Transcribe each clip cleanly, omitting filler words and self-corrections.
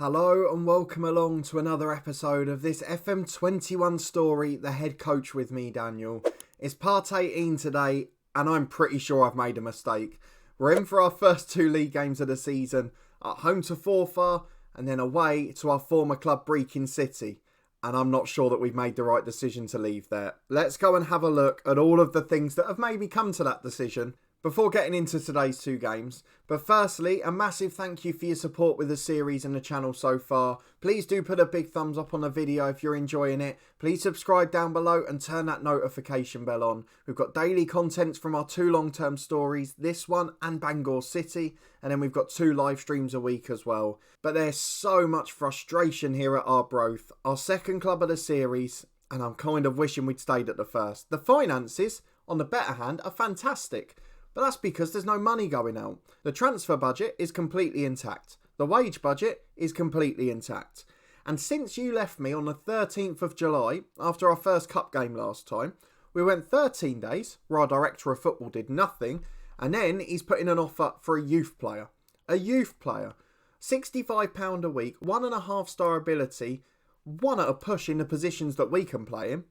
Hello and welcome along to another episode of this FM21 story, The Head Coach with me, Daniel. It's part 18 today and I'm pretty sure I've made a mistake. We're in for our first two league games of the season, at home to Forfar and then away to our former club Brechin City. And I'm not sure that we've made the right decision to leave there. Let's go and have a look at all of the things that have made me come to that decision before getting into today's two games. But firstly, a massive thank you for your support with the series and the channel so far. Please do put a big thumbs up on the video if you're enjoying it. Please subscribe down below and turn that notification bell on. We've got daily contents from our two long-term stories, this one and Bangor City, and then we've got two live streams a week as well. But there's so much frustration here at Arbroath, our second club of the series, and I'm kind of wishing we'd stayed at the first. The finances, on the better hand, are fantastic. But that's because there's no money going out. The transfer budget is completely intact. The wage budget is completely intact. And since you left me on the 13th of July, after our first cup game last time, we went 13 days, where our director of football did nothing, and then he's put in an offer for a youth player. A youth player. £65 a week, 1.5 star ability, one at a push in the positions that we can play in.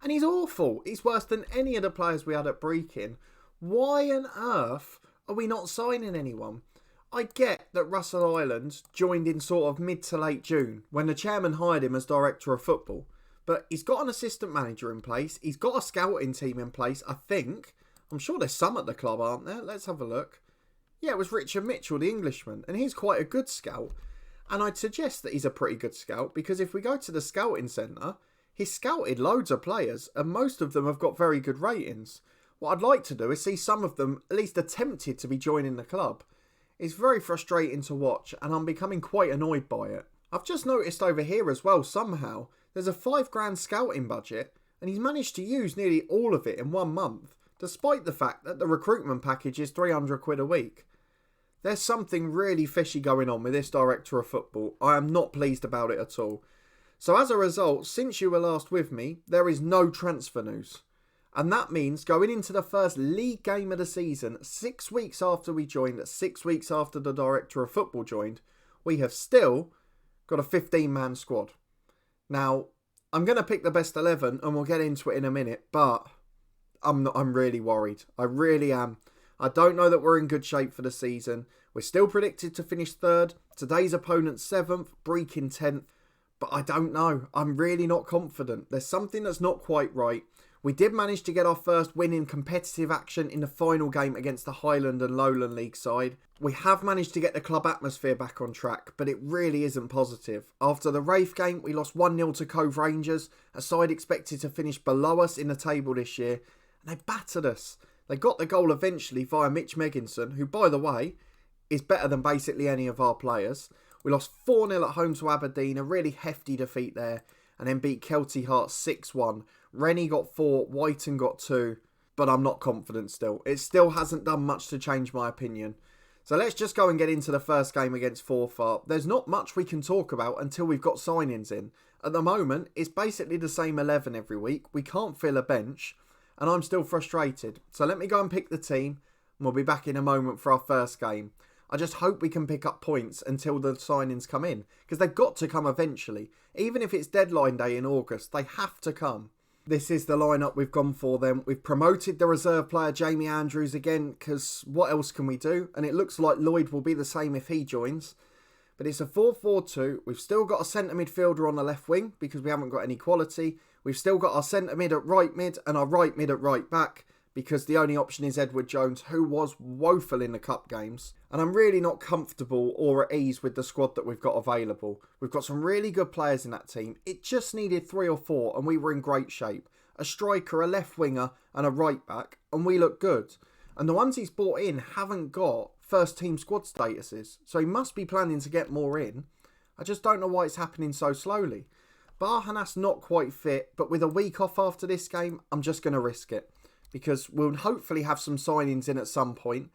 And he's awful. He's worse than any of the players we had at Brechin. Why on earth are we not signing anyone? I get that Russell Ireland joined in sort of mid to late June when the chairman hired him as director of football. But he's got an assistant manager in place. He's got a scouting team in place, I think. I'm sure there's some at the club, aren't there? Let's have a look. Yeah, it was Richard Mitchell, the Englishman, and he's quite a good scout. And I'd suggest that he's a pretty good scout because if we go to the scouting centre, he's scouted loads of players and most of them have got very good ratings. What I'd like to do is see some of them at least attempted to be joining the club. It's very frustrating to watch and I'm becoming quite annoyed by it. I've just noticed over here as well somehow there's a £5,000 scouting budget and he's managed to use nearly all of it in 1 month despite the fact that the recruitment package is £300 a week. There's something really fishy going on with this director of football. I am not pleased about it at all. So as a result, since you were last with me, there is no transfer news. And that means going into the first league game of the season, 6 weeks after we joined, 6 weeks after the director of football joined, we have still got a 15-man squad. Now, I'm going to pick the best 11 and we'll get into it in a minute, but I'm really worried. I really am. I don't know that we're in good shape for the season. We're still predicted to finish 3rd. Today's opponent 7th, Brechin 10th. But I don't know. I'm really not confident. There's something that's not quite right. We did manage to get our first win in competitive action in the final game against the Highland and Lowland League side. We have managed to get the club atmosphere back on track, but it really isn't positive. After the Wraith game, we lost 1-0 to Cove Rangers, a side expected to finish below us in the table this year, and they battered us. They got the goal eventually via Mitch Megginson, who, by the way, is better than basically any of our players. We lost 4-0 at home to Aberdeen, a really hefty defeat there, and then beat Kelty Hearts 6-1. Rennie got 4, Whiten got 2, but I'm not confident still. It still hasn't done much to change my opinion. So let's just go and get into the first game against Forfar. There's not much we can talk about until we've got signings in. At the moment, it's basically the same 11 every week. We can't fill a bench, and I'm still frustrated. So let me go and pick the team, and we'll be back in a moment for our first game. I just hope we can pick up points until the signings come in, because they've got to come eventually. Even if it's deadline day in August, they have to come. This is the lineup we've gone for then. We've promoted the reserve player Jamie Andrews again, because what else can we do? And it looks like Lloyd will be the same if he joins. But it's a 4-4-2. We've still got a centre midfielder on the left wing, because we haven't got any quality. We've still got our centre mid at right mid, and our right mid at right back, because the only option is Edward Jones, who was woeful in the cup games. And I'm really not comfortable or at ease with the squad that we've got available. We've got some really good players in that team. It just needed 3 or 4 and we were in great shape. A striker, a left winger and a right back, and we look good. And the ones he's brought in haven't got first team squad statuses, so he must be planning to get more in. I just don't know why it's happening so slowly. Barhanas not quite fit, but with a week off after this game, I'm just going to risk it. Because we'll hopefully have some signings in at some point.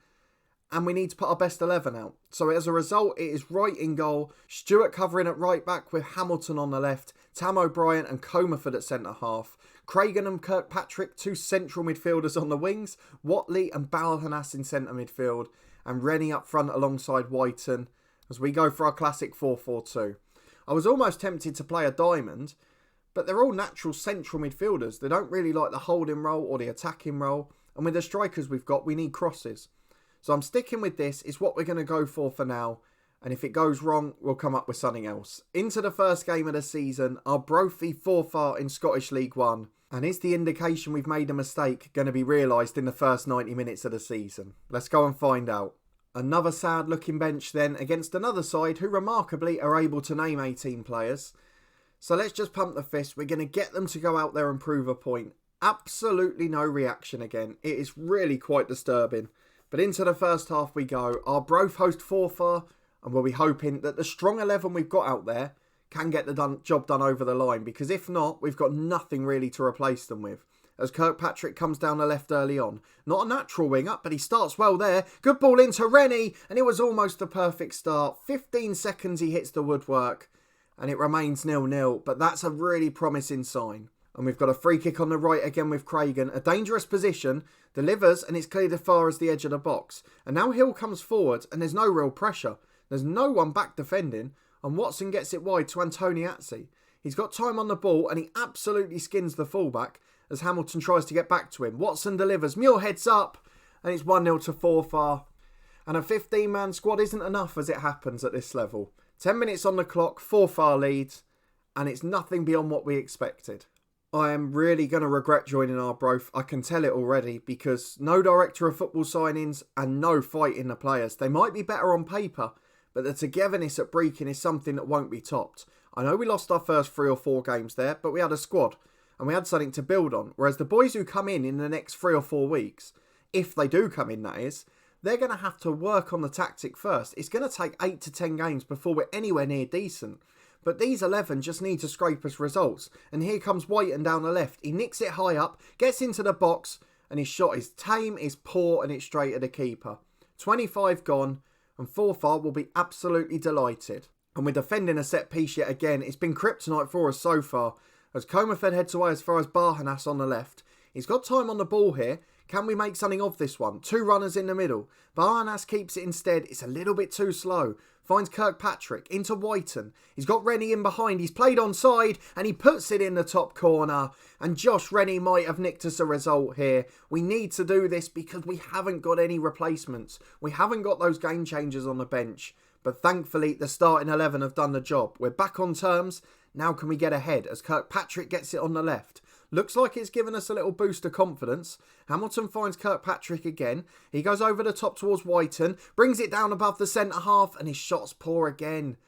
And we need to put our best 11 out. So as a result, it is Wright in goal. Stewart covering at right back with Hamilton on the left. Tam O'Brien and Comerford at centre half. Cragen and Kirkpatrick, 2 central midfielders on the wings. Watley and Balhanas in centre midfield. And Rennie up front alongside Whiten. as we go for our classic 4-4-2. I was almost tempted to play a diamond, but they're all natural central midfielders. They don't really like the holding role or the attacking role, and with the strikers we've got, we need crosses. So I'm sticking with this. It's what we're going to go for now, and if it goes wrong, we'll come up with something else. Into the first game of the season, Arbroath v Forfar in Scottish League 1. And is the indication we've made a mistake going to be realised in the first 90 minutes of the season? Let's go and find out. Another sad looking bench then against another side who remarkably are able to name 18 players. So let's just pump the fist. We're going to get them to go out there and prove a point. Absolutely no reaction again. It is really quite disturbing. But into the first half we go. Arbroath host Forfar, and we'll be hoping that the strong 11 we've got out there can get the job done over the line, because if not, we've got nothing really to replace them with. As Kirkpatrick comes down the left early on. Not a natural winger, but he starts well there. Good ball into Rennie, and it was almost a perfect start. 15 seconds he hits the woodwork, and it remains 0-0, but that's a really promising sign. And we've got a free kick on the right again with Cragen. A dangerous position, delivers, and it's cleared as far as the edge of the box. And now Hill comes forward, and there's no real pressure. There's no one back defending, and Watson gets it wide to Antoniazzi. He's got time on the ball, and he absolutely skins the fullback as Hamilton tries to get back to him. Watson delivers, Muir heads up, and it's 1-0 to Forfar. And a 15-man squad isn't enough as it happens at this level. 10 minutes on the clock, Forfar leads, and it's nothing beyond what we expected. I am really going to regret joining Arbroath. I can tell it already, because no director of football signings and no fight in the players. They might be better on paper, but the togetherness at Brechin is something that won't be topped. I know we lost our first 3 or 4 games there, but we had a squad and we had something to build on. Whereas the boys who come in the next 3 or 4 weeks, if they do come in that is, they're going to have to work on the tactic first. It's going to take 8 to 10 games before we're anywhere near decent. But these 11 just need to scrape us results. And here comes Whiten down the left. He nicks it high up, gets into the box, and his shot is tame, is poor, and it's straight at the keeper. 25 gone, and Forfar will be absolutely delighted. And we're defending a set piece yet again. It's been kryptonite for us so far, as Comerford heads away as far as Barhanas on the left. He's got time on the ball here. Can we make something of this one? 2 runners in the middle. Barhanas keeps it instead. It's a little bit too slow. Finds Kirkpatrick into Whiten. He's got Rennie in behind. He's played onside and he puts it in the top corner. And Josh Rennie might have nicked us a result here. We need to do this because we haven't got any replacements. We haven't got those game changers on the bench. But thankfully, the starting 11 have done the job. We're back on terms. Now can we get ahead as Kirkpatrick gets it on the left? Looks like it's given us a little boost of confidence. Hamilton finds Kirkpatrick again. He goes over the top towards Whiten, brings it down above the centre half, and his shot's poor again.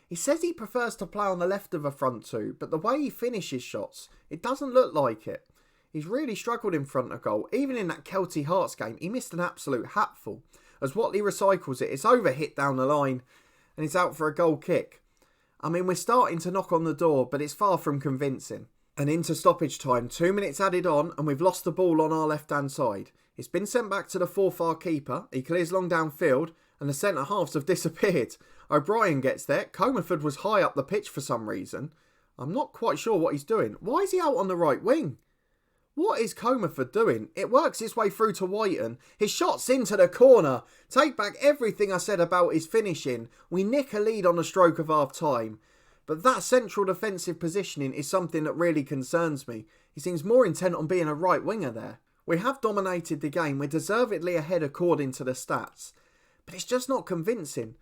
He says he prefers to play on the left of a front 2, but the way he finishes shots, it doesn't look like it. He's really struggled in front of goal. Even in that Kelty Hearts game, he missed an absolute hatful. As Watley recycles it, it's over hit down the line, and it's out for a goal kick. I mean, we're starting to knock on the door, but it's far from convincing. And into stoppage time, 2 minutes added on, and we've lost the ball on our left-hand side. It's been sent back to the Forfar keeper. He clears long downfield, and the centre halves have disappeared. O'Brien gets there. Comerford was high up the pitch for some reason. I'm not quite sure what he's doing. Why is he out on the right wing? What is Comerford doing? It works its way through to Whiten. His shot's into the corner. Take back everything I said about his finishing. We nick a lead on the stroke of half time. But that central defensive positioning is something that really concerns me. He seems more intent on being a right winger there. We have dominated the game. We're deservedly ahead according to the stats. But it's just not convincing.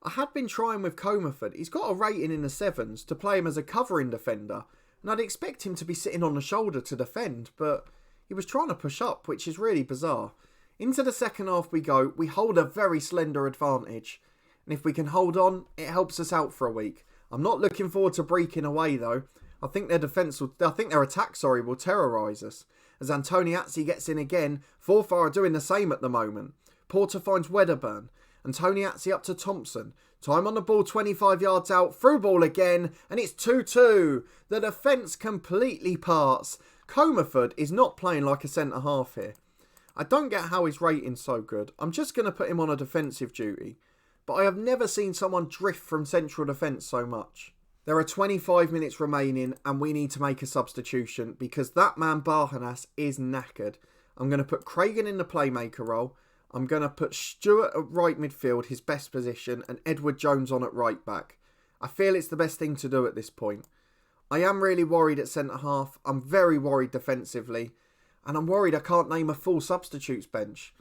I had been trying with Comerford. He's got a rating in the 7s to play him as a covering defender. And I'd expect him to be sitting on the shoulder to defend. But he was trying to push up, which is really bizarre. Into the second half we go. We hold a very slender advantage. And if we can hold on, it helps us out for a week. I'm not looking forward to breaking away though. I think their attack will terrorise us. As Antoniazzi gets in again, Forfar are doing the same at the moment. Porter finds Wedderburn. Antoniazzi up to Thompson. Time on the ball 25 yards out. Through ball again. And it's 2-2. The defence completely parts. Comerford is not playing like a centre half here. I don't get how his rating's so good. I'm just going to put him on a defensive duty. But I have never seen someone drift from central defence so much. There are 25 minutes remaining and we need to make a substitution because that man Barhanas is knackered. I'm going to put Cragen in the playmaker role. I'm going to put Stewart at right midfield, his best position, and Edward Jones on at right back. I feel it's the best thing to do at this point. I am really worried at centre-half. I'm very worried defensively. And I'm worried I can't name a full substitutes bench.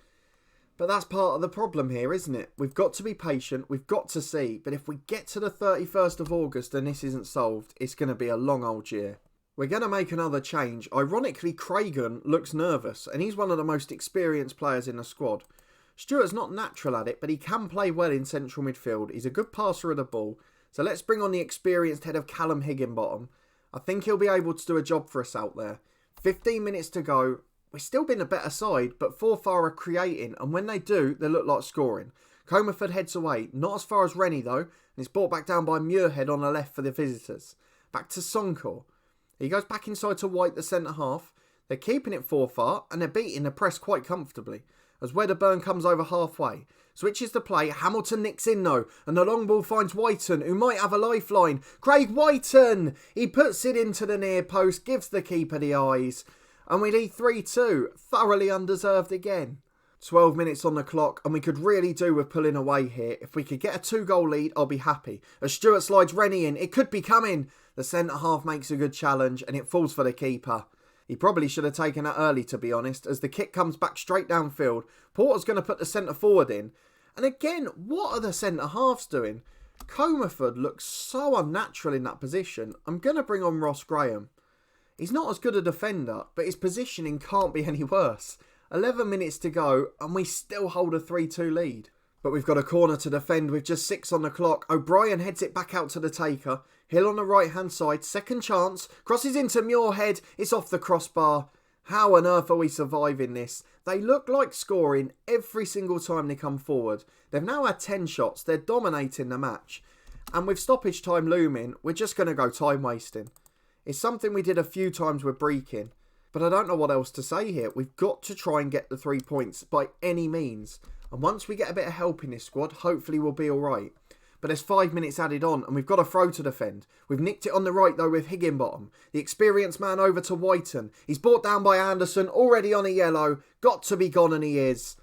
But that's part of the problem here, isn't it? We've got to be patient. We've got to see. But if we get to the 31st of August and this isn't solved, it's going to be a long old year. We're going to make another change. Ironically, Craigan looks nervous. And he's one of the most experienced players in the squad. Stewart's not natural at it, but he can play well in central midfield. He's a good passer of the ball. So let's bring on the experienced head of Callum Higginbottom. I think he'll be able to do a job for us out there. 15 minutes to go. We've still been a better side, but Forfar are creating, and when they do, they look like scoring. Comerford heads away, not as far as Rennie though, and it's brought back down by Muirhead on the left for the visitors. Back to Sonkor. He goes back inside to White, the centre-half. They're keeping it Forfar, and they're beating the press quite comfortably. As Wedderburn comes over halfway. Switches the play, Hamilton nicks in though, and the long ball finds Whiten, who might have a lifeline. Craig Whiten! He puts it into the near post, gives the keeper the eyes. And we lead 3-2, thoroughly undeserved again. 12 minutes on the clock, and we could really do with pulling away here. If we could get a 2-goal lead, I'll be happy. As Stewart slides Rennie in, it could be coming. The centre-half makes a good challenge, and it falls for the keeper. He probably should have taken that early, to be honest, as the kick comes back straight downfield. Porter's going to put the centre-forward in. And again, what are the centre-halves doing? Comerford looks so unnatural in that position. I'm going to bring on Ross Graham. He's not as good a defender, but his positioning can't be any worse. 11 minutes to go, and we still hold a 3-2 lead. But we've got a corner to defend with just 6 on the clock. O'Brien heads it back out to the taker. Hill on the right-hand side, second chance. Crosses into Muirhead. It's off the crossbar. How on earth are we surviving this? They look like scoring every single time they come forward. They've now had 10 shots. They're dominating the match. And with stoppage time looming, we're just going to go time wasting. It's something we did a few times with Brechin. But I don't know what else to say here. We've got to try and get the 3 points by any means. And once we get a bit of help in this squad, hopefully we'll be alright. But there's 5 minutes added on and we've got a throw to defend. We've nicked it on the right though with Higginbottom. The experienced man over to Whiten. He's brought down by Anderson, already on a yellow. Got to be gone, and he is.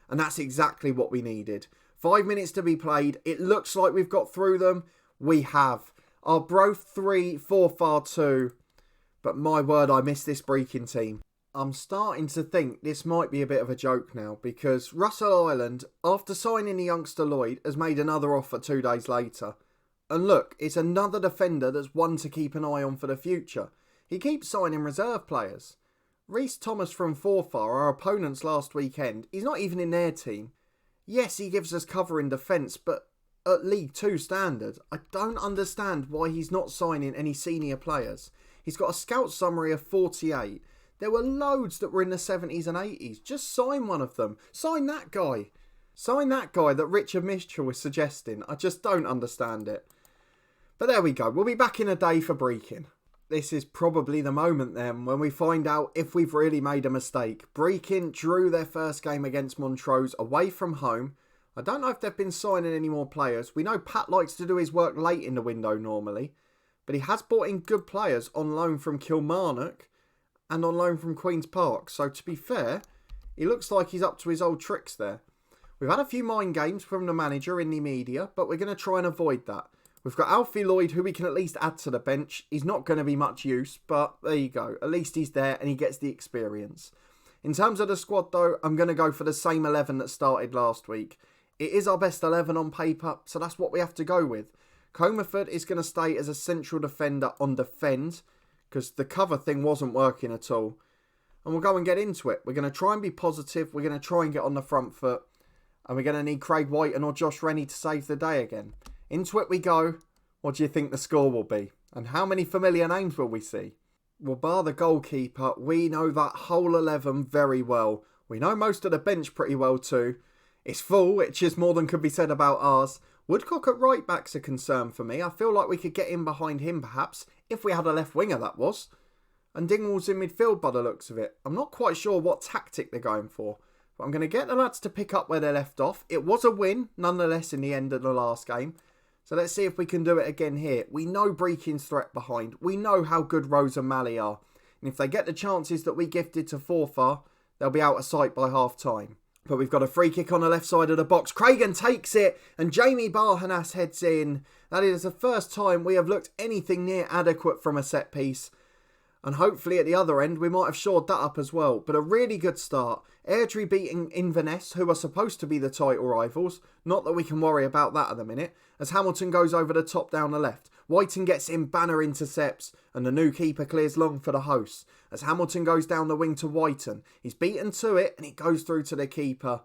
And that's exactly what we needed. 5 minutes to be played. It looks like we've got through them. We have. Arbroath 3, Forfar 2. But my word, I miss this Brechin team. I'm starting to think this might be a bit of a joke now, because Russell Island, after signing the youngster Lloyd, has made another offer 2 days later. And look, it's another defender that's one to keep an eye on for the future. He keeps signing reserve players. Reece Thomas from Fourfa, our opponents last weekend, he's not even in their team. Yes, he gives us cover in defence, but at League 2 standard, I don't understand why he's not signing any senior players. He's got a scout summary of 48. There were loads that were in the 70s and 80s. Just sign one of them. Sign that guy. Sign that guy that Richard Mitchell was suggesting. I just don't understand it. But there we go. We'll be back in a day for Brechin. This is probably the moment then when we find out if we've really made a mistake. Brechin drew their first game against Montrose away from home. I don't know if they've been signing any more players. We know Pat likes to do his work late in the window normally. But he has brought in good players on loan from Kilmarnock and on loan from Queen's Park. So to be fair, he looks like he's up to his old tricks there. We've had a few mind games from the manager in the media, but we're going to try and avoid that. We've got Alfie Lloyd, who we can at least add to the bench. He's not going to be much use, but there you go. At least he's there and he gets the experience. In terms of the squad though, I'm going to go for the same 11 that started last week. It is our best 11 on paper, so that's what we have to go with. Comerford is going to stay as a central defender on defend, because the cover thing wasn't working at all. And we'll go and get into it. We're going to try and be positive. We're going to try and get on the front foot. And we're going to need Craig Whiten or Josh Rennie to save the day again. Into it we go. What do you think the score will be? And how many familiar names will we see? Well, bar the goalkeeper, we know that whole 11 very well. We know most of the bench pretty well too. It's full, which is more than could be said about ours. Woodcock at right back's a concern for me. I feel like we could get in behind him perhaps, if we had a left winger that was. And Dingwall's in midfield by the looks of it. I'm not quite sure what tactic they're going for, but I'm going to get the lads to pick up where they left off. It was a win, nonetheless, in the end of the last game. So let's see if we can do it again here. We know Brechin's threat behind. We know how good Rose and Malley are. And if they get the chances that we gifted to Forfar, they'll be out of sight by half time. But we've got a free kick on the left side of the box. Craigan takes it and Jamie Barhanas heads in. That is the first time we have looked anything near adequate from a set piece. And hopefully at the other end we might have shored that up as well. But a really good start. Airdrie beating Inverness, who are supposed to be the title rivals. Not that we can worry about that at the minute. As Hamilton goes over the top down the left. Whiten gets in, Banner intercepts, and the new keeper clears long for the hosts. As Hamilton goes down the wing to Whiten, he's beaten to it and it goes through to the keeper.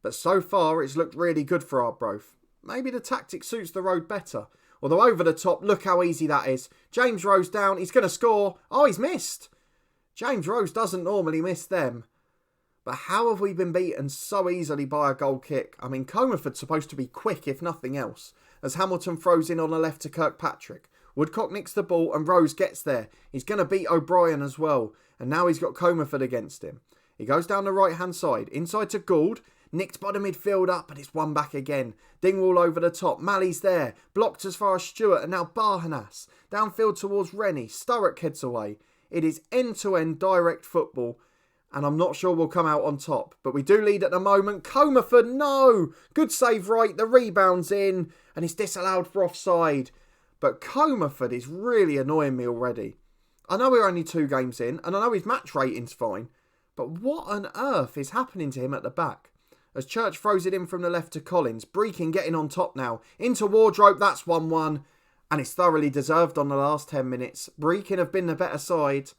But so far it's looked really good for Arbroath. Maybe the tactic suits the road better. Although over the top, look how easy that is. James Rose down, he's going to score. Oh, he's missed. James Rose doesn't normally miss them. But how have we been beaten so easily by a goal kick? I mean, Comerford's supposed to be quick if nothing else. As Hamilton throws in on the left to Kirkpatrick. Woodcock nicks the ball and Rose gets there. He's going to beat O'Brien as well. And now he's got Comerford against him. He goes down the right hand side. Inside to Gould. Nicked by the midfielder, but it's won back again. Dingwall over the top. Malley's there. Blocked as far as Stewart and now Barhanas. Downfield towards Rennie. Sturrock heads away. It is end-to-end direct football. And I'm not sure we'll come out on top. But we do lead at the moment. Comerford, no! Good save right. The rebound's in. And it's disallowed for offside. But Comerford is really annoying me already. I know we're only 2 games in. And I know his match rating's fine. But what on earth is happening to him at the back? As Church throws it in from the left to Collins. Brechin getting on top now. Into Wardrobe. That's 1-1. And it's thoroughly deserved on the last 10 minutes. Brechin have been the better side.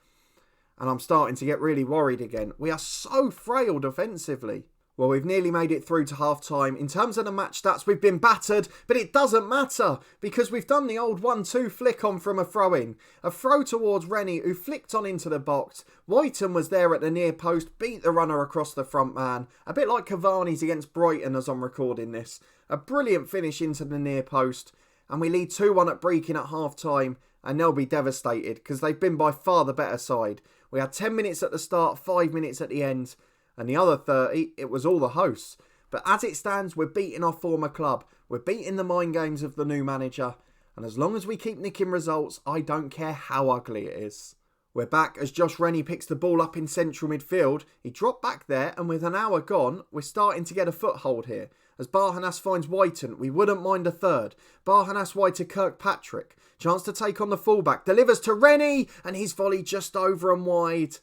And I'm starting to get really worried again. We are so frail defensively. Well, we've nearly made it through to half-time. In terms of the match stats, we've been battered. But it doesn't matter. Because we've done the old 1-2 flick on from a throw-in. A throw towards Rennie, who flicked on into the box. Whiten was there at the near post. Beat the runner across the front man. A bit like Cavani's against Brighton as I'm recording this. A brilliant finish into the near post. And we lead 2-1 at Brechin at half-time. And they'll be devastated. Because they've been by far the better side. We had 10 minutes at the start, 5 minutes at the end. And the other 30, it was all the hosts. But as it stands, we're beating our former club. We're beating the mind games of the new manager. And as long as we keep nicking results, I don't care how ugly it is. We're back as Josh Rennie picks the ball up in central midfield. He dropped back there, and with an hour gone, we're starting to get a foothold here. As Barhanas finds Whiten, we wouldn't mind a third. Barhanas wide to Kirkpatrick. Chance to take on the fullback. Delivers to Rennie, and his volley just over and wide.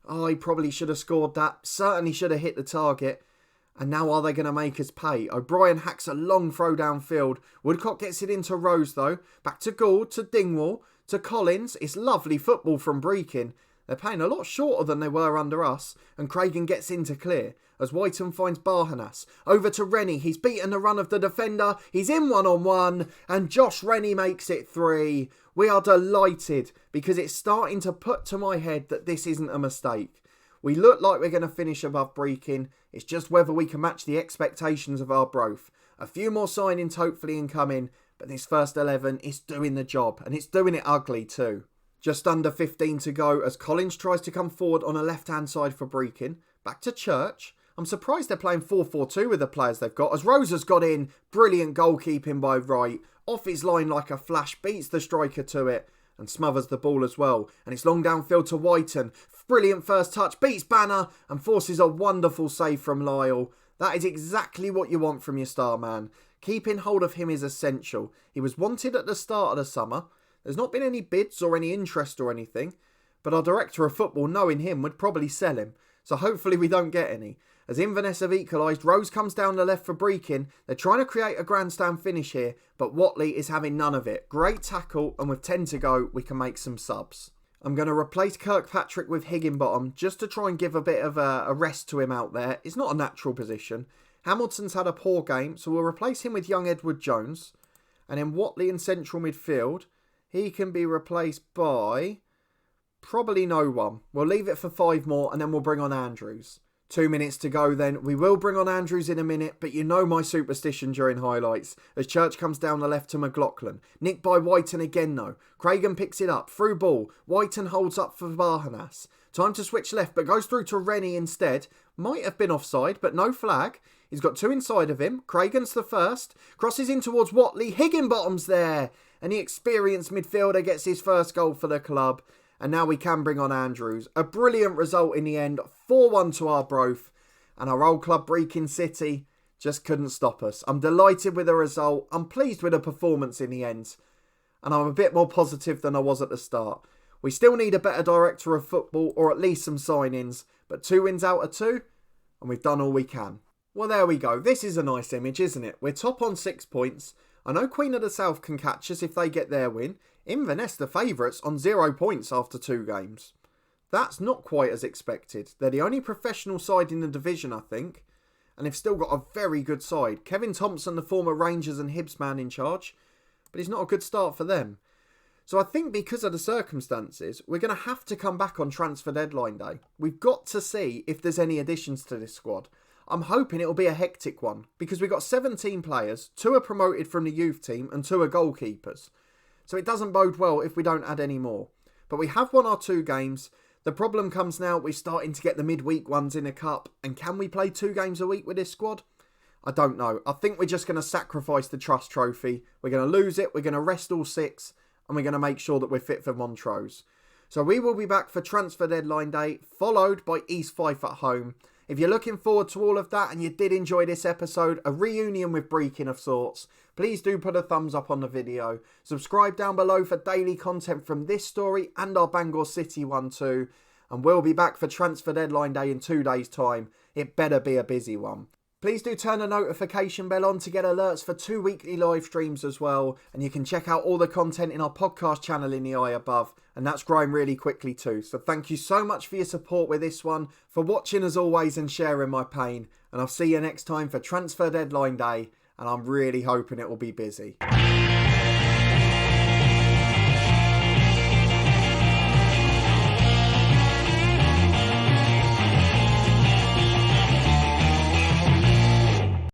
Oh, he probably should have scored that. Certainly should have hit the target. And now are they going to make us pay? O'Brien hacks a long throw downfield. Woodcock gets it into Rose though. Back to Gould, to Dingwall, to Collins. It's lovely football from Brechin. They're playing a lot shorter than they were under us. And Craigan gets in to clear. As Whiten finds Barhanas. Over to Rennie. He's beaten the run of the defender. He's in 1-on-1. And Josh Rennie makes it 3. We are delighted because it's starting to put to my head that this isn't a mistake. We look like we're going to finish above Brechin. It's just whether we can match the expectations of Arbroath. A few more signings hopefully incoming. But this first 11 is doing the job. And it's doing it ugly too. Just under 15 to go as Collins tries to come forward on a left-hand side for Brechin. Back to Church. I'm surprised they're playing 4-4-2 with the players they've got. As Rose has got in, brilliant goalkeeping by Wright. Off his line like a flash, beats the striker to it. And smothers the ball as well. And it's long downfield to Whiten. Brilliant first touch, beats Banner. And forces a wonderful save from Lyle. That is exactly what you want from your star man. Keeping hold of him is essential. He was wanted at the start of the summer. There's not been any bids or any interest or anything. But our director of football, knowing him, would probably sell him. So hopefully we don't get any. As Inverness have equalised, Rose comes down the left for Brechin. They're trying to create a grandstand finish here, but Watley is having none of it. Great tackle, and with 10 to go, we can make some subs. I'm going to replace Kirkpatrick with Higginbottom just to try and give a bit of a rest to him out there. It's not a natural position. Hamilton's had a poor game, so we'll replace him with young Edward Jones. And then Watley in central midfield, he can be replaced by probably no one. We'll leave it for 5 more, and then we'll bring on Andrews. 2 minutes to go then. We will bring on Andrews in a minute, but you know my superstition during highlights. As Church comes down the left to McLaughlin. Nicked by Whiten again though. Craigan picks it up. Through ball. Whiten holds up for Barhanas. Time to switch left, but goes through to Rennie instead. Might have been offside, but no flag. He's got 2 inside of him. Craigan's the first. Crosses in towards Watley. Higginbottom's there. And the experienced midfielder gets his first goal for the club. And now we can bring on Andrews. A brilliant result in the end. 4-1 to Arbroath. and our old club Brechin City just couldn't stop us. I'm delighted with the result, I'm pleased with the performance in the end, and I'm a bit more positive than I was at the start. We still need a better director of football, or at least some signings, but 2 wins out of 2, and we've done all we can. Well, there we go. This is a nice image, isn't it? We're top on 6 points. I know Queen of the South can catch us if they get their win. Inverness the favourites on 0 points after 2 games. That's not quite as expected. They're the only professional side in the division, I think, and they've still got a very good side. Kevin Thompson, the former Rangers and Hibs man, in charge, but it's not a good start for them. So I think because of the circumstances, we're going to have to come back on transfer deadline day. We've got to see if there's any additions to this squad. I'm hoping it'll be a hectic one, because we've got 17 players, 2 are promoted from the youth team and 2 are goalkeepers. So it doesn't bode well if we don't add any more. But we have won our 2 games. The problem comes now, we're starting to get the midweek ones in a cup, and can we play 2 games a week with this squad? I don't know. I think we're just going to sacrifice the Trust Trophy. We're going to lose it, we're going to rest all 6, and we're going to make sure that we're fit for Montrose. So we will be back for transfer deadline day, followed by East Fife at home. If you're looking forward to all of that and you did enjoy this episode, a reunion with Brechin of sorts, please do put a thumbs up on the video. Subscribe down below for daily content from this story and our Bangor City one too. And we'll be back for transfer deadline day in 2 days' time. It better be a busy one. Please do turn the notification bell on to get alerts for 2 weekly live streams as well. And you can check out all the content in our podcast channel in the eye above. And that's growing really quickly too. So thank you so much for your support with this one, for watching as always and sharing my pain. And I'll see you next time for transfer deadline day. And I'm really hoping it will be busy.